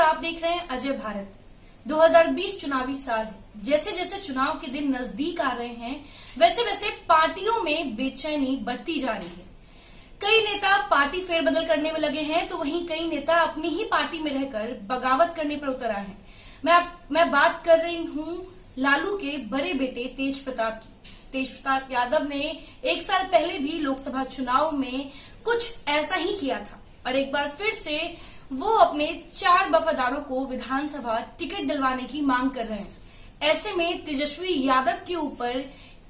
आप देख रहे हैं अजय भारत। 2020 चुनावी साल है। जैसे जैसे चुनाव के दिन नजदीक आ रहे हैं वैसे वैसे पार्टियों में बेचैनी बढ़ती जा रही है। कई नेता पार्टी फेरबदल करने में लगे हैं तो वहीं कई नेता अपनी ही पार्टी में रहकर बगावत करने पर उतर आए हैं। मैं बात कर रही हूं लालू के बड़े बेटे तेज प्रताप की। तेज प्रताप यादव ने एक साल पहले भी लोकसभा चुनाव में कुछ ऐसा ही किया था और एक बार फिर से वो अपने 4 वफादारों को विधानसभा टिकट दिलवाने की मांग कर रहे हैं। ऐसे में तेजस्वी यादव के ऊपर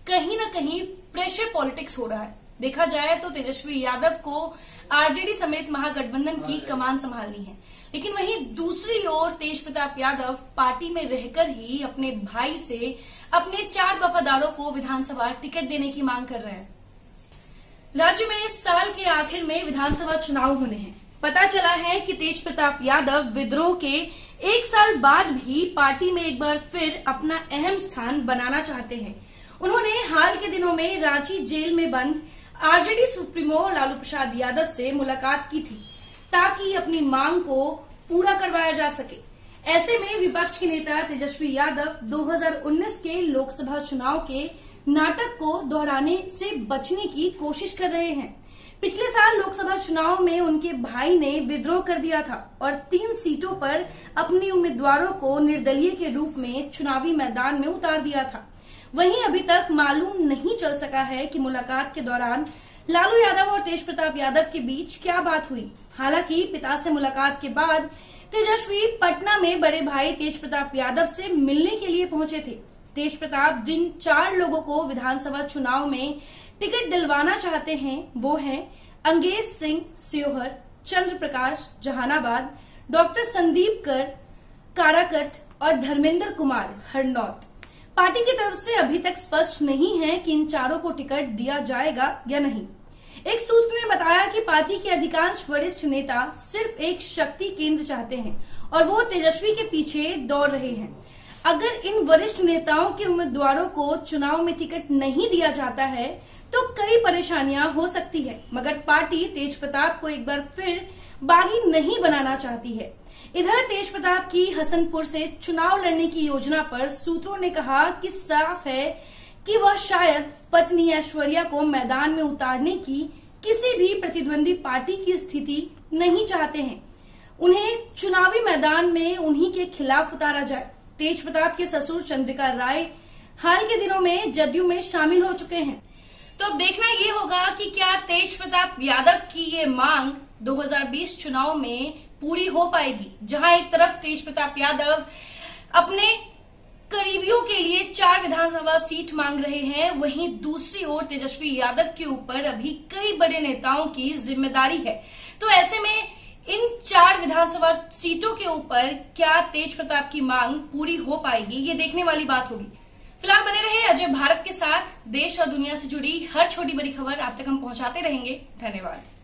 कहीं न कहीं प्रेशर पॉलिटिक्स हो रहा है। देखा जाए तो तेजस्वी यादव को आरजेडी समेत महागठबंधन की कमान संभालनी है, लेकिन वहीं दूसरी ओर तेज प्रताप यादव पार्टी में रहकर ही अपने भाई से अपने 4 वफादारों को विधानसभा टिकट देने की मांग कर रहे हैं। राज्य में इस साल के आखिर में विधानसभा चुनाव होने हैं। पता चला है कि तेज प्रताप यादव विद्रोह के 1 साल बाद भी पार्टी में एक बार फिर अपना अहम स्थान बनाना चाहते हैं। उन्होंने हाल के दिनों में रांची जेल में बंद आरजेडी सुप्रीमो लालू प्रसाद यादव से मुलाकात की थी ताकि अपनी मांग को पूरा करवाया जा सके। ऐसे में विपक्ष के नेता तेजस्वी यादव 2019 के लोकसभा चुनाव के नाटक को दोहराने से बचने की कोशिश कर रहे हैं। पिछले साल लोकसभा चुनाव में उनके भाई ने विद्रोह कर दिया था और 3 सीटों पर अपने उम्मीदवारों को निर्दलीय के रूप में चुनावी मैदान में उतार दिया था। वहीं अभी तक मालूम नहीं चल सका है कि मुलाकात के दौरान लालू यादव और तेज प्रताप यादव के बीच क्या बात हुई। हालांकि पिता से मुलाकात के बाद तेजस्वी पटना में बड़े भाई तेज प्रताप यादव से मिलने के लिए पहुंचे थे। तेज प्रताप जिन 4 लोगों को विधानसभा चुनाव में टिकट दिलवाना चाहते हैं वो हैं अंगेज सिंह सियोहर, चंद्र प्रकाश जहानाबाद, डॉक्टर संदीप कर काराकट और धर्मेंद्र कुमार हरनौत। पार्टी की तरफ से अभी तक स्पष्ट नहीं है कि इन 4 को टिकट दिया जाएगा या नहीं। एक सूत्र ने बताया कि पार्टी के अधिकांश वरिष्ठ नेता सिर्फ एक शक्ति केंद्र चाहते हैं और वो तेजस्वी के पीछे दौड़ रहे हैं। अगर इन वरिष्ठ नेताओं के उम्मीदवारों को चुनाव में टिकट नहीं दिया जाता है तो कई परेशानियां हो सकती है, मगर पार्टी तेज प्रताप को एक बार फिर बागी नहीं बनाना चाहती है। इधर तेज प्रताप की हसनपुर से चुनाव लड़ने की योजना पर सूत्रों ने कहा कि साफ है कि वह शायद पत्नी ऐश्वर्या को मैदान में उतारने की किसी भी प्रतिद्वंदी पार्टी की स्थिति नहीं चाहते हैं। उन्हें चुनावी मैदान में उन्हीं के खिलाफ उतारा जाए। तेज प्रताप के ससुर चंद्रिका राय हाल के दिनों में जदयू में शामिल हो चुके हैं। तो अब देखना ये होगा कि क्या तेज प्रताप यादव की ये मांग 2020 चुनाव में पूरी हो पाएगी, जहां एक तरफ तेज प्रताप यादव अपने करीबियों के लिए 4 विधानसभा सीट मांग रहे हैं, वहीं दूसरी ओर तेजस्वी यादव के ऊपर अभी कई बड़े नेताओं की जिम्मेदारी है। तो ऐसे में इन 4 विधानसभा सीटों के ऊपर क्या तेज प्रताप की मांग पूरी हो पाएगी, ये देखने वाली बात होगी। फिलहाल बने रहे अजय भारत के साथ। देश और दुनिया से जुड़ी हर छोटी बड़ी खबर आप तक हम पहुंचाते रहेंगे। धन्यवाद।